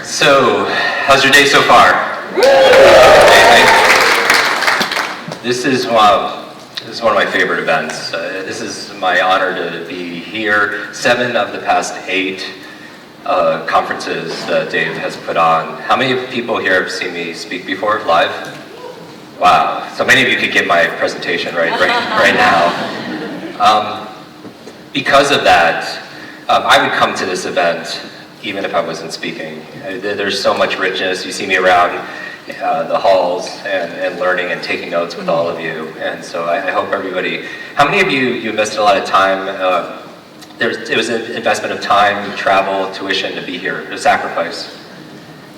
So, how's your day so far? Amazing. This is one of my favorite events. This is my honor to be here. 7 of the past 8 conferences that Dave has put on. How many people here have seen me speak before, live? Wow, so many of you could get my presentation right now. Because of that, I would come to this event even if I wasn't speaking. There's so much richness. You see me around the halls and learning and taking notes with all of you. And so I hope everybody, how many of you invested a lot of time? It was an investment of time, travel, tuition to be here, a sacrifice.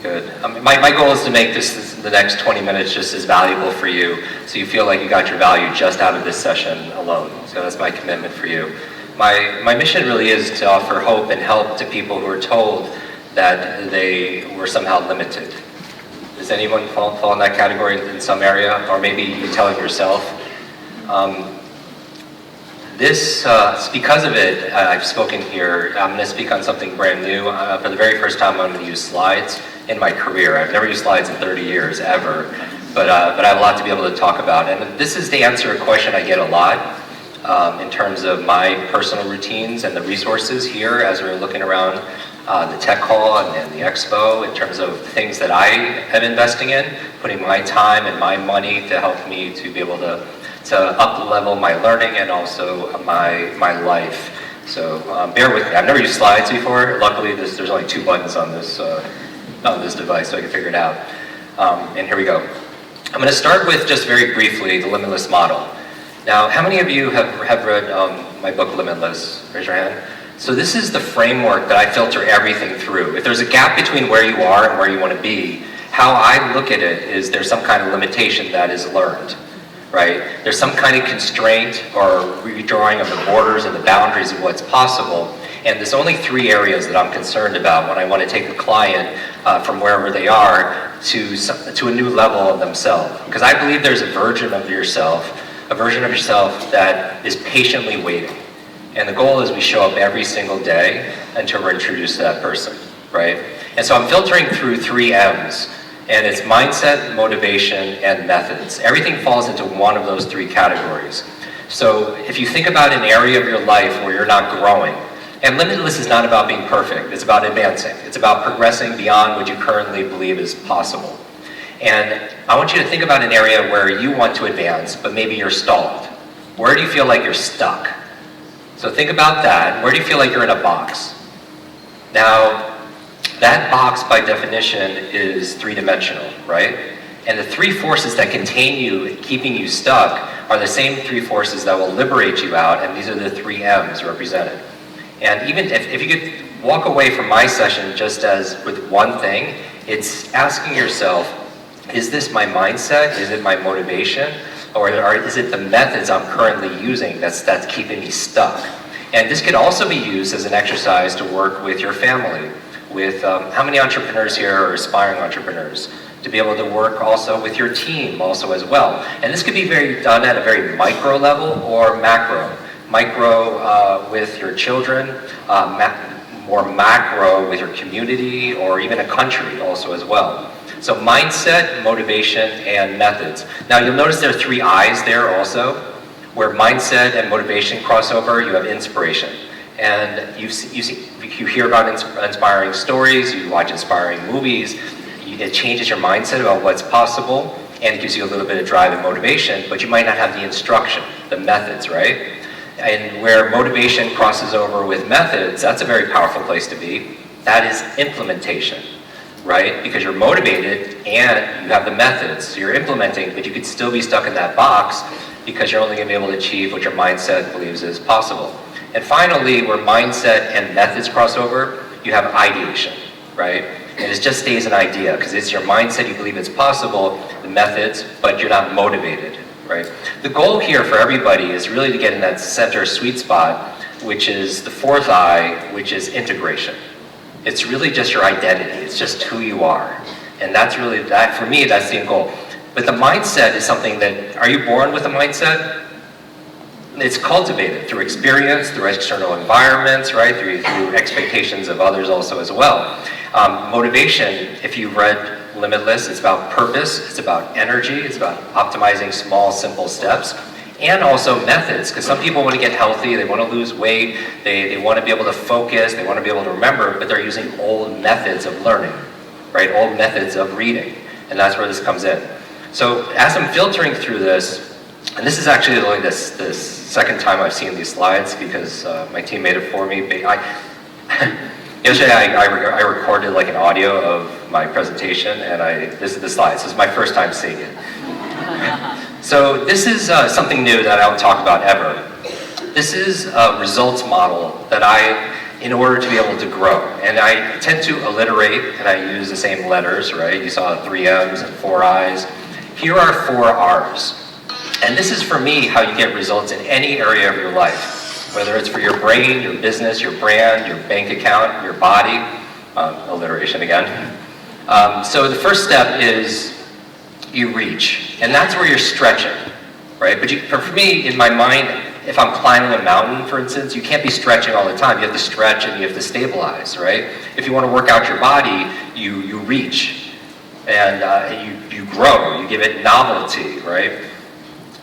Good. My goal is to make the next 20 minutes just as valuable for you, so you feel like you got your value just out of this session alone. So that's my commitment for you. My mission really is to offer hope and help to people who are told that they were somehow limited. Does anyone fall in that category in some area? Or maybe you tell it yourself? Because of it, I've spoken here. I'm going to speak on something brand new. For the very first time, I'm going to use slides in my career. I've never used slides in 30 years, ever. But I have a lot to be able to talk about. And this is to answer a question I get a lot. In terms of my personal routines and the resources here as we're looking around the tech hall and the expo, in terms of things that I am investing in, putting my time and my money to help me to be able to up-level my learning and also my life. So bear with me. I've never used slides before. Luckily, there's only 2 buttons on this device, so I can figure it out. And here we go. I'm going to start with, just very briefly, the limitless model. Now, how many of you have read my book, Limitless? Raise your hand. So this is the framework that I filter everything through. If there's a gap between where you are and where you want to be, how I look at it is there's some kind of limitation that is learned, right? There's some kind of constraint or redrawing of the borders and the boundaries of what's possible. And there's only 3 areas that I'm concerned about when I want to take a client from wherever they are to a new level of themselves. Because I believe there's a version of yourself that is patiently waiting. And the goal is we show up every single day until we're introduced to that person, right? And so I'm filtering through 3 M's, and it's mindset, motivation, and methods. Everything falls into one of those 3 categories. So if you think about an area of your life where you're not growing, and Limitless is not about being perfect, it's about advancing. It's about progressing beyond what you currently believe is possible. And I want you to think about an area where you want to advance, but maybe you're stalled. Where do you feel like you're stuck? So think about that. Where do you feel like you're in a box? Now, that box by definition is 3-dimensional, right? And the 3 forces that contain you, keeping you stuck, are the same 3 forces that will liberate you out, and these are the 3 M's represented. And even if you could walk away from my session just as with one thing, it's asking yourself, is this my mindset? Is it my motivation? Or is it the methods I'm currently using that's keeping me stuck? And this could also be used as an exercise to work with your family, with how many entrepreneurs here are aspiring entrepreneurs? To be able to work also with your team also as well. And this could be done at a very micro level or macro. Micro with your children, more macro with your community or even a country also as well. So mindset, motivation, and methods. Now you'll notice there are 3 I's there also, where mindset and motivation cross over. You have inspiration. And you hear about inspiring stories, you watch inspiring movies, it changes your mindset about what's possible, and it gives you a little bit of drive and motivation, but you might not have the instruction, the methods, right? And where motivation crosses over with methods, that's a very powerful place to be. That is implementation. Right? Because you're motivated and you have the methods, so you're implementing, but you could still be stuck in that box because you're only going to be able to achieve what your mindset believes is possible. And finally, where mindset and methods cross over, you have ideation, right? And it just stays an idea because it's your mindset, you believe it's possible, the methods, but you're not motivated, right? The goal here for everybody is really to get in that center sweet spot, which is the 4th I, which is integration. It's really just your identity. It's just who you are. And that's really, for me, that's the goal. But the mindset is something that, are you born with a mindset? It's cultivated through experience, through external environments, right? Through expectations of others also as well. Motivation, if you've read Limitless, it's about purpose, it's about energy, it's about optimizing small, simple steps, and also methods, because some people want to get healthy, they want to lose weight, they want to be able to focus, they want to be able to remember, but they're using old methods of learning, right? Old methods of reading, and that's where this comes in. So as I'm filtering through this, and this is actually only this second time I've seen these slides because my team made it for me. Yesterday I recorded like an audio of my presentation, and this is the slides. This is my first time seeing it. So this is something new that I don't talk about ever. This is a results model that in order to be able to grow, and I tend to alliterate, and I use the same letters, right? You saw 3 M's and 4 I's. Here are 4 R's. And this is for me how you get results in any area of your life, whether it's for your brain, your business, your brand, your bank account, your body, alliteration again. So the first step is you reach, and that's where you're stretching, right? But for me, in my mind, if I'm climbing a mountain, for instance, you can't be stretching all the time. You have to stretch and you have to stabilize, right? If you want to work out your body, you reach, and you grow, you give it novelty, right?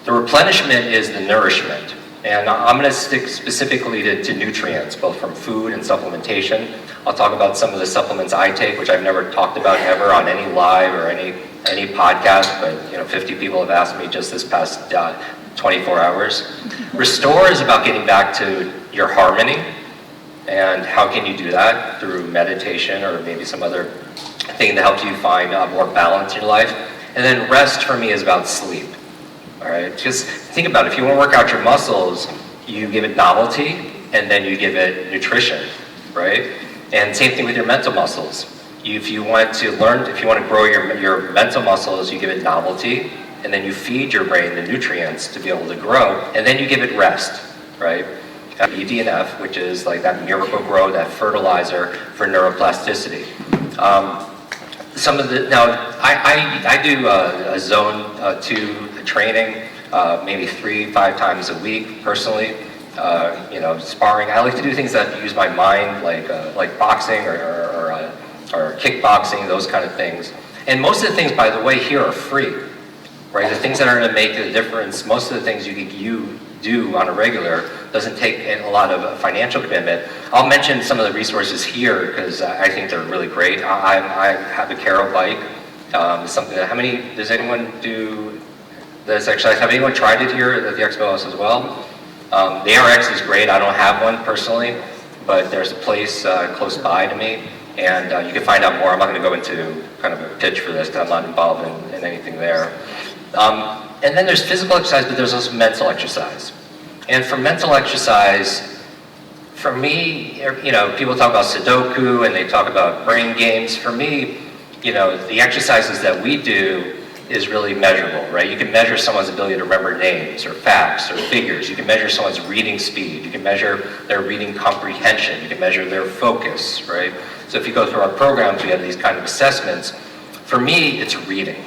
The replenishment is the nourishment, and I'm going to stick specifically to nutrients, both from food and supplementation. I'll talk about some of the supplements I take, which I've never talked about ever on any live or any podcast, but 50 people have asked me just this past 24 hours. Restore is about getting back to your harmony, and how can you do that? Through meditation or maybe some other thing that helps you find more balance in your life. And then rest for me is about sleep. All right, just think about it. If you want to work out your muscles, you give it novelty, and then you give it nutrition, right? And same thing with your mental muscles. If you want to grow your mental muscles, you give it novelty, and then you feed your brain the nutrients to be able to grow, and then you give it rest, right? BDNF, which is like that miracle grow, that fertilizer for neuroplasticity. I do a zone 2 training, maybe 3-5 times a week personally. Sparring. I like to do things that use my mind, like boxing or kickboxing, those kind of things. And most of the things, by the way, here are free, right? The things that are going to make a difference, most of the things you do on a regular doesn't take a lot of financial commitment. I'll mention some of the resources here because I think they're really great. I have a Caro bike. Something that, does anyone do this exercise? Have anyone tried it here at the Expo House as well? The ARX is great. I don't have one personally, but there's a place close by to me, and you can find out more. I'm not going to go into kind of a pitch for this because I'm not involved in anything there. And then there's physical exercise, but there's also mental exercise. And for mental exercise, for me, people talk about Sudoku and they talk about brain games. For me, the exercises that we do is really measurable, right? You can measure someone's ability to remember names or facts or figures. You can measure someone's reading speed. You can measure their reading comprehension. You can measure their focus, right? So if you go through our programs, we have these kind of assessments. For me, it's reading.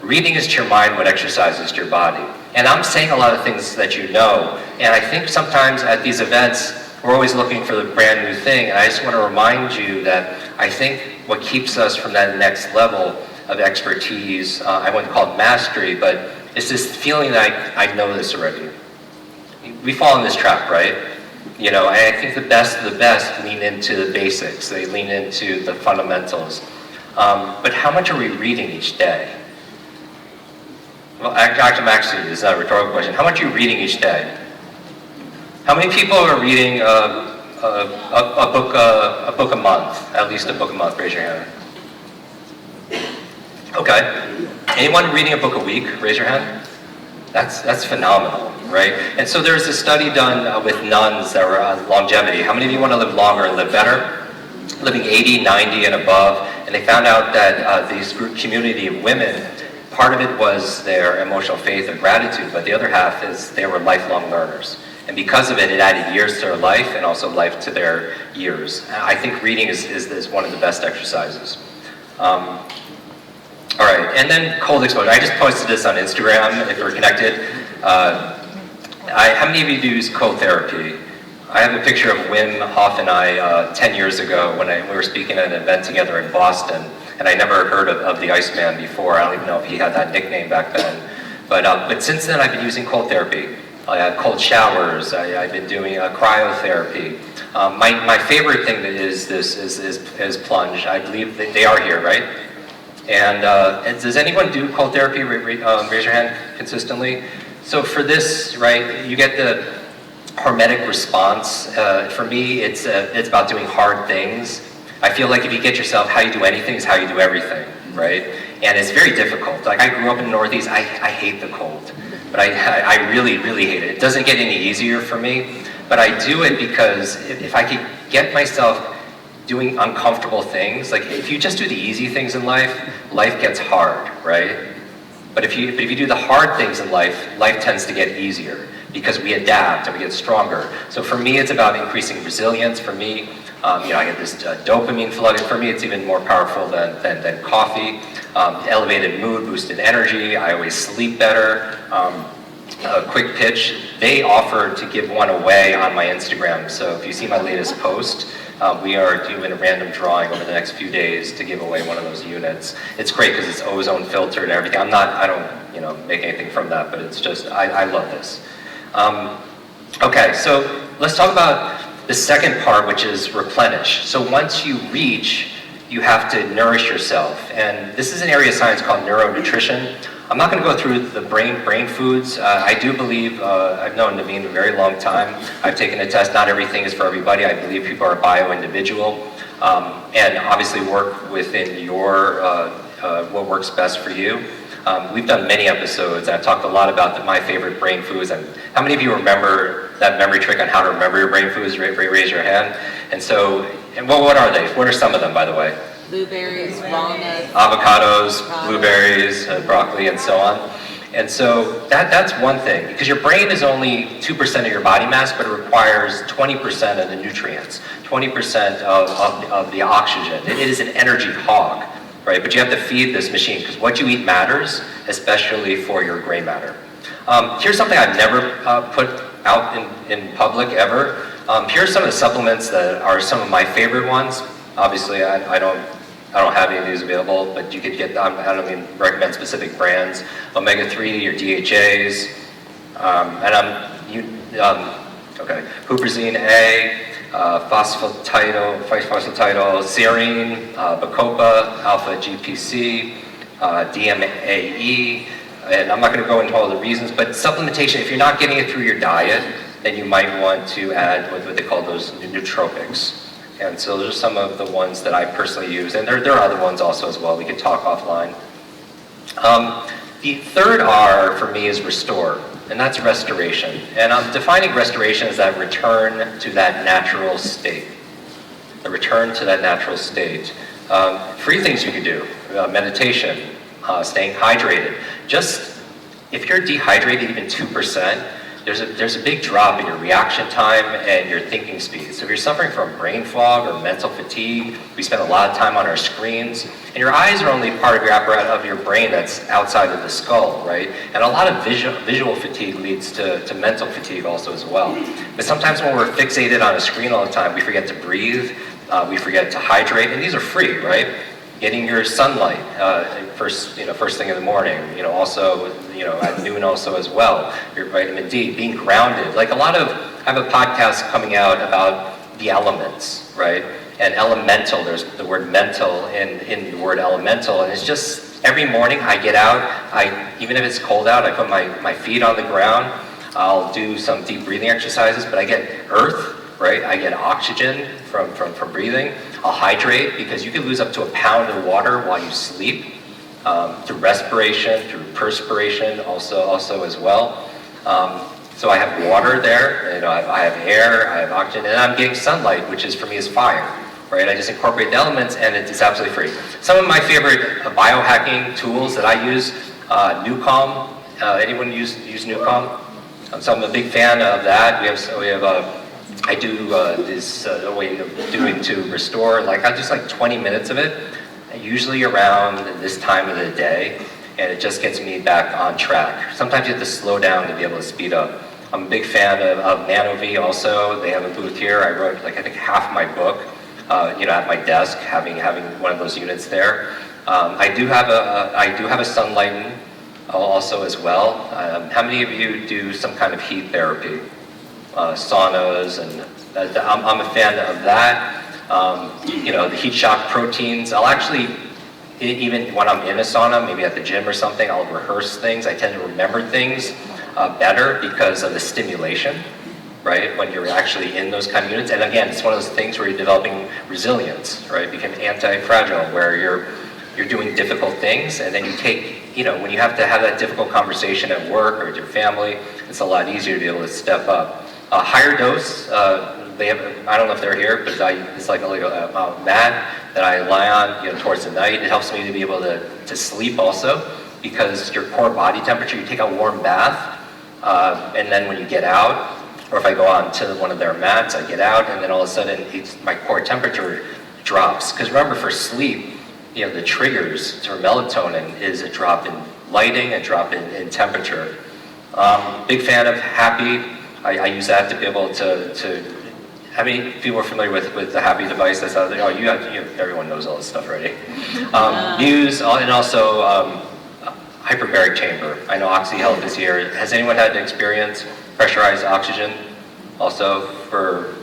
Reading is to your mind what exercise is to your body. And I'm saying a lot of things that you know, and I think sometimes at these events, we're always looking for the brand new thing, and I just want to remind you that I think what keeps us from that next level of expertise, I wouldn't call it mastery, but it's this feeling that I know this already. We fall in this trap, right? And I think the best of the best lean into the basics. They lean into the fundamentals. But how much are we reading each day? Well, actually, this is not a rhetorical question. How much are you reading each day? How many people are reading a book a month? At least a book a month. Raise your hand. Okay. Anyone reading a book a week? Raise your hand. That's phenomenal, right? And so there's a study done with nuns that were on longevity. How many of you want to live longer and live better? Living 80, 90, and above. And they found out that this community of women, part of it was their emotional faith and gratitude, but the other half is they were lifelong learners. And because of it, it added years to their life and also life to their years. I think reading is one of the best exercises. All right, and then cold exposure. I just posted this on Instagram if you're connected. How many of you use cold therapy? I have a picture of Wim Hof and I 10 years ago when we were speaking at an event together in Boston, and I never heard of the Iceman before. I don't even know if he had that nickname back then. But since then, I've been using cold therapy. I have cold showers. I've been doing cryotherapy. My favorite thing that is plunge. I believe that they are here, right? And does anyone do cold therapy? Raise your hand consistently. So for this, right, you get the hormetic response. For me, it's about doing hard things. I feel like if you get yourself, how you do anything is how you do everything, right? And it's very difficult. Like I grew up in the Northeast, I hate the cold, but I really, really hate it. It doesn't get any easier for me, but I do it because if I could get myself doing uncomfortable things, like if you just do the easy things in life, life gets hard, right? But if you do the hard things in life, life tends to get easier because we adapt and we get stronger. So for me, it's about increasing resilience. For me, I get this dopamine flooding. For me, it's even more powerful than coffee. Elevated mood, boosted energy. I always sleep better. A quick pitch, they offered to give one away on my Instagram. So if you see my latest post, we are doing a random drawing over the next few days to give away one of those units. It's great because it's ozone filtered and everything. I don't make anything from that, but it's just, I love this. Okay, so let's talk about the second part, which is replenish. So once you reach, you have to nourish yourself. And this is an area of science called neuronutrition. I'm not going to go through the brain foods. I do believe, I've known Naveen a very long time. I've taken a test. Not everything is for everybody. I believe people are bio-individual. And obviously work within your, what works best for you. We've done many episodes. I've talked a lot about my favorite brain foods. And how many of you remember that memory trick on how to remember your brain foods? Raise your hand. And so, what are they? What are some of them, by the way? Blueberries, walnuts, avocados, blueberries, broccoli, and so on. And so that's one thing, because your brain is only 2% of your body mass, but it requires 20% of the nutrients, 20% of the oxygen. It is an energy hog, right? But you have to feed this machine, because what you eat matters, especially for your gray matter. Here's something I've never put out in public ever. Here's some of the supplements that are some of my favorite ones. Obviously, I don't have any of these available, but you could get them. I don't even recommend specific brands. Omega-3, your DHAs, Huperzine A, phosphatidyl, serine, Bacopa, alpha GPC, DMAE, and I'm not going to go into all the reasons, but supplementation, if you're not getting it through your diet, then you might want to add what they call those nootropics. And so those are some of the ones that I personally use. And there are other ones also as well. We could talk offline. The third R for me is restore, and that's restoration. And I'm defining restoration as that return to that natural state. The return to that natural state. 3 things you could do. Meditation, staying hydrated. Just, if you're dehydrated even 2%, there's a big drop in your reaction time and your thinking speed. So if you're suffering from brain fog or mental fatigue, we spend a lot of time on our screens, and your eyes are only part of your apparatus of your brain that's outside of the skull, right? And a lot of visual fatigue leads to mental fatigue also as well. But sometimes when we're fixated on a screen all the time, we forget to breathe, we forget to hydrate, and these are free, right? Getting your sunlight first thing in the morning. Also at noon also as well. Your vitamin D, being grounded. I have a podcast coming out about the elements, right? And elemental. There's the word mental in the word elemental, and it's just every morning I get out. Even if it's cold out, I put my feet on the ground. I'll do some deep breathing exercises, but I get earth. Right? I get oxygen from breathing. I'll hydrate, because you can lose up to a pound of water while you sleep, through respiration, through perspiration also as well. So I have water there, I have air, I have oxygen, and I'm getting sunlight, which for me is fire. Right? I just incorporate the elements, and it's absolutely free. Some of my favorite biohacking tools that I use, NuCalm. Anyone use NuCalm? So I'm a big fan of that. I do this way of doing to restore, I just 20 minutes of it, usually around this time of the day, and it just gets me back on track. Sometimes you have to slow down to be able to speed up. I'm a big fan of NanoV also. They have a booth here. I wrote I think half my book, at my desk, having one of those units there. I do have a Sunlighten also as well. How many of you do some kind of heat therapy, saunas, and I'm a fan of that. The heat shock proteins. I'll actually, even when I'm in a sauna, maybe at the gym or something, I'll rehearse things. I tend to remember things better because of the stimulation, right? When you're actually in those kind of units. And again, it's one of those things where you're developing resilience, right? Become anti-fragile, where you're doing difficult things, and then you take, when you have to have that difficult conversation at work or with your family, it's a lot easier to be able to step up. A higher dose, they have, I don't know if they're here, but it's like a mat that I lie on, towards the night. It helps me to be able to sleep also, because your core body temperature, you take a warm bath, and then when you get out, or if I go on to one of their mats, I get out, and then all of a sudden, my core temperature drops. Because remember, for sleep, the triggers for melatonin is a drop in lighting, a drop in temperature. Big fan of Happy. I use that to be able to. How many people are familiar with the Happy device? That's out there. Oh, everyone knows all this stuff already. Muse, and also hyperbaric chamber. I know OxyHealth is here. Has anyone had to experience pressurized oxygen? Also for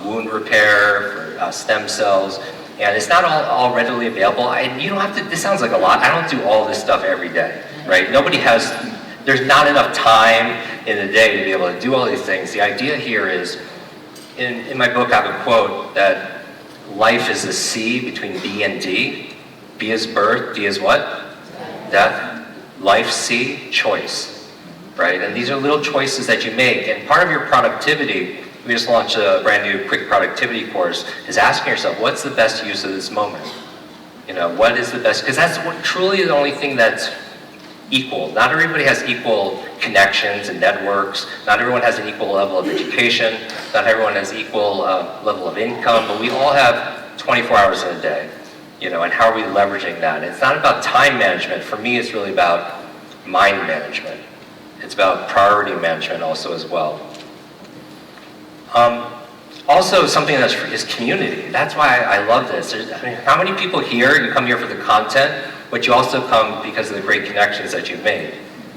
wound repair, for stem cells. And it's not all readily available. You don't have to, this sounds like a lot. I don't do all this stuff every day, right? There's not enough time in the day to be able to do all these things. The idea here is, in my book I have a quote that life is a C between B and D. B is birth, D is what? Death. Life C, choice, right? And these are little choices that you make. And part of your productivity, we just launched a brand new quick productivity course, is asking yourself, what's the best use of this moment? What is the best, because that's truly the only thing that's equal. Not everybody has equal connections and networks. Not everyone has an equal level of education. Not everyone has equal level of income, but we all have 24 hours in a day, and how are we leveraging that? It's not about time management. For me, it's really about mind management. It's about priority management also as well. Also, something is community. That's why I love this. How many people here, you come here for the content, but you also come because of the great connections that you've made,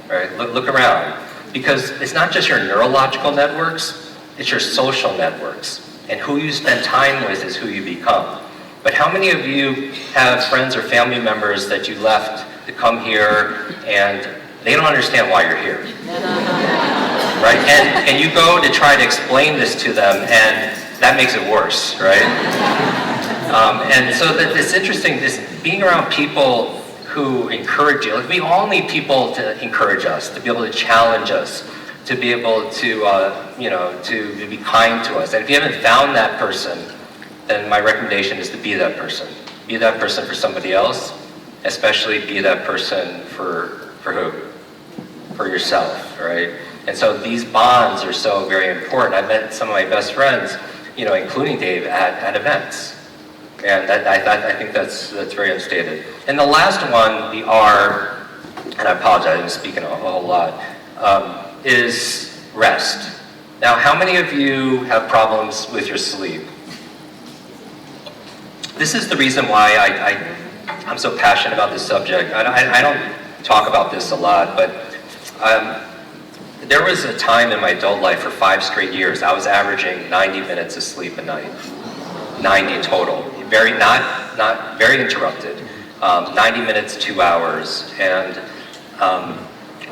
right? Look around. Because it's not just your neurological networks, it's your social networks. And who you spend time with is who you become. But how many of you have friends or family members that you left to come here and they don't understand why you're here? Right? And you go to try to explain this to them, and that makes it worse, right? And so it's interesting, this being around people who encourage you. Like, we all need people to encourage us, to be able to challenge us, to be able to, to be kind to us. And if you haven't found that person, then my recommendation is to be that person. Be that person for somebody else, especially be that person for who? For yourself, right? And so these bonds are so very important. I've met some of my best friends, including Dave, at events. And I think that's very unstated. And the last one, the R, and I apologize, I'm speaking a whole lot, is rest. Now, how many of you have problems with your sleep? This is the reason why I'm so passionate about this subject. I don't talk about this a lot, but there was a time in my adult life for 5 straight years, I was averaging 90 minutes of sleep a night. 90 total. Not very interrupted. 90 minutes, 2 hours. And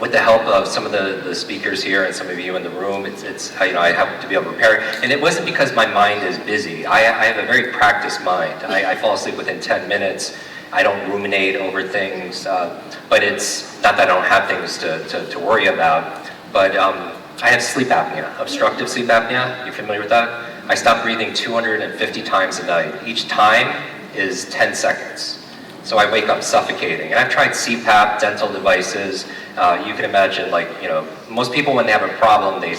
with the help of some of the speakers here and some of you in the room, I happen to be able to prepare. And it wasn't because my mind is busy. I have a very practiced mind. I fall asleep within 10 minutes. I don't ruminate over things. But it's not that I don't have things to worry about. But I have sleep apnea, obstructive sleep apnea. You familiar with that? I stop breathing 250 times a night. Each time is 10 seconds. So I wake up suffocating. And I've tried CPAP, dental devices. You can imagine, most people when they have a problem, they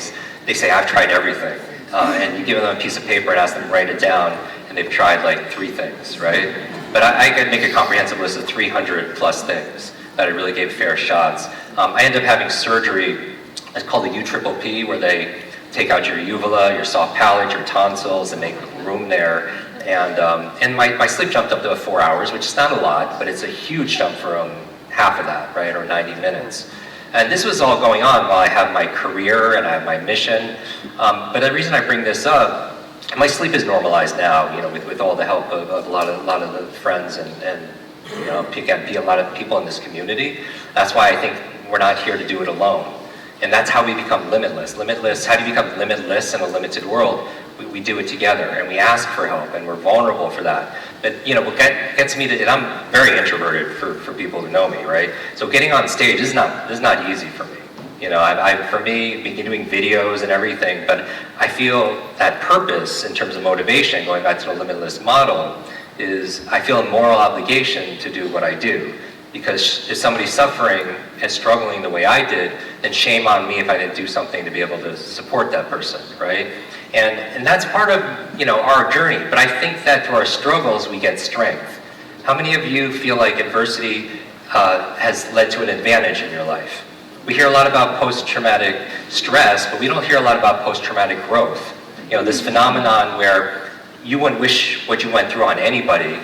say, I've tried everything. And you give them a piece of paper and ask them to write it down, and they've tried 3 things, right? But I could make a comprehensive list of 300 plus things that I really gave fair shots. I ended up having surgery It's called the UPPP, where they take out your uvula, your soft palate, your tonsils, and make room there. And my sleep jumped up to 4 hours, which is not a lot, but it's a huge jump from half of that, right, or 90 minutes. And this was all going on while I have my career and I have my mission. But the reason I bring this up, my sleep is normalized now, with all the help of a lot of the friends and a lot of people in this community. That's why I think we're not here to do it alone. And that's how we become limitless. Limitless, how do you become limitless in a limited world? We do it together, and we ask for help, and we're vulnerable for that. But what gets me to, and I'm very introverted for people who know me, right? So getting on stage is not easy for me. For me, been doing videos and everything, but I feel that purpose in terms of motivation, going back to the limitless model, is I feel a moral obligation to do what I do. Because if somebody's suffering and struggling the way I did, then shame on me if I didn't do something to be able to support that person, right? And that's part of our journey. But I think that through our struggles, we get strength. How many of you feel like adversity has led to an advantage in your life? We hear a lot about post-traumatic stress, but we don't hear a lot about post-traumatic growth. This phenomenon where you wouldn't wish what you went through on anybody,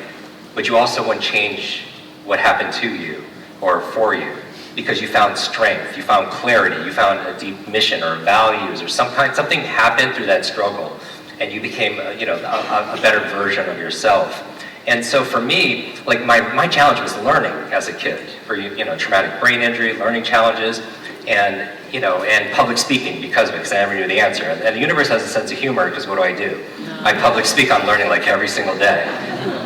but you also wouldn't change what happened to you or for you, because you found strength, you found clarity, you found a deep mission or values or something happened through that struggle, and you became a better version of yourself. And so for me, like my challenge was learning as a kid, for traumatic brain injury, learning challenges, and public speaking because of it, because I never knew the answer. And the universe has a sense of humor, because what do? I public speak on learning like every single day.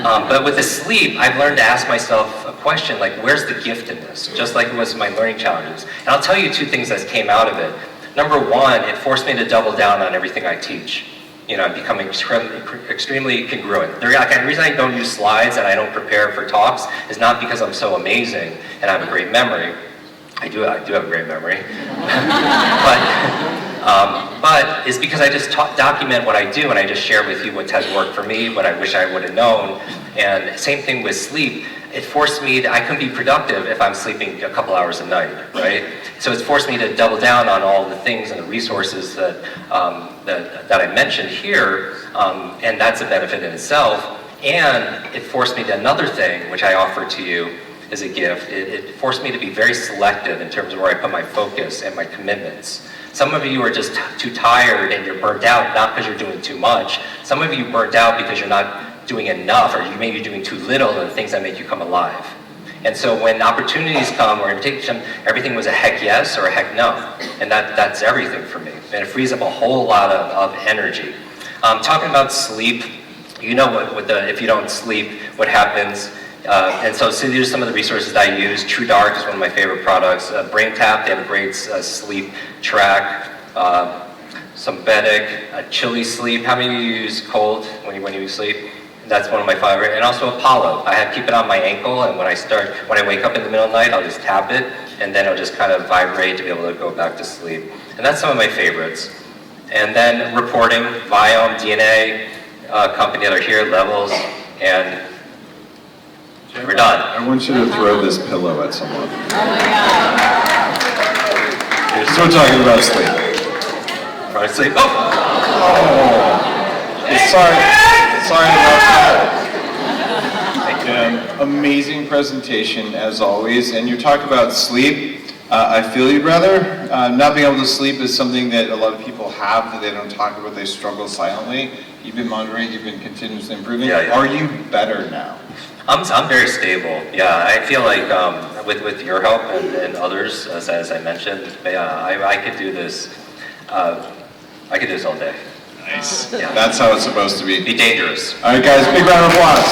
But with the sleep, I've learned to ask myself a question like, where's the gift in this? Just like it was my learning challenges. And I'll tell you 2 things that came out of it. Number 1, it forced me to double down on everything I teach. I'm becoming extremely congruent. The reason I don't use slides and I don't prepare for talks is not because I'm so amazing and I have a great memory. I do have a great memory. But it's because I just document what I do, and I just share with you what has worked for me, what I wish I would have known. And same thing with sleep. It forced me I couldn't be productive if I'm sleeping a couple hours a night, right? So it's forced me to double down on all the things and the resources that I mentioned here, and that's a benefit in itself. And it forced me to another thing, which I offer to you as a gift. It forced me to be very selective in terms of where I put my focus and my commitments. Some of you are just too tired and you're burnt out, not because you're doing too much. Some of you burnt out because you're not doing enough, or you may be doing too little of the things that make you come alive. And so when opportunities come or invitation, everything was a heck yes or a heck no. And that's everything for me. And it frees up a whole lot of energy. Talking about sleep, if you don't sleep, what happens. And so these are some of the resources that I use. True Dark is one of my favorite products. BrainTap, they have a great sleep track. Sombetic, Chili Sleep. How many of you use cold when you sleep? That's one of my favorite. And also Apollo. I keep it on my ankle, and when I wake up in the middle of the night, I'll just tap it, and then it'll just kind of vibrate to be able to go back to sleep. And that's some of my favorites. And then reporting, Viome, DNA, company that are here, Levels, and we're done. I want you to throw this pillow at someone. Oh my God. You're still talking about sleep. Try to sleep. Sorry about that. Amazing presentation as always. And you talk about sleep. I feel you, brother. Not being able to sleep is something that a lot of people have that they don't talk about. They struggle silently. You've been monitoring. You've been continuously improving. Yeah. Are you better now? I'm very stable. Yeah, I feel like with your help and others, as I mentioned, I could do this. I could do this all day. Nice. Yeah. That's how it's supposed to be. Be dangerous. All right, guys, big round of applause.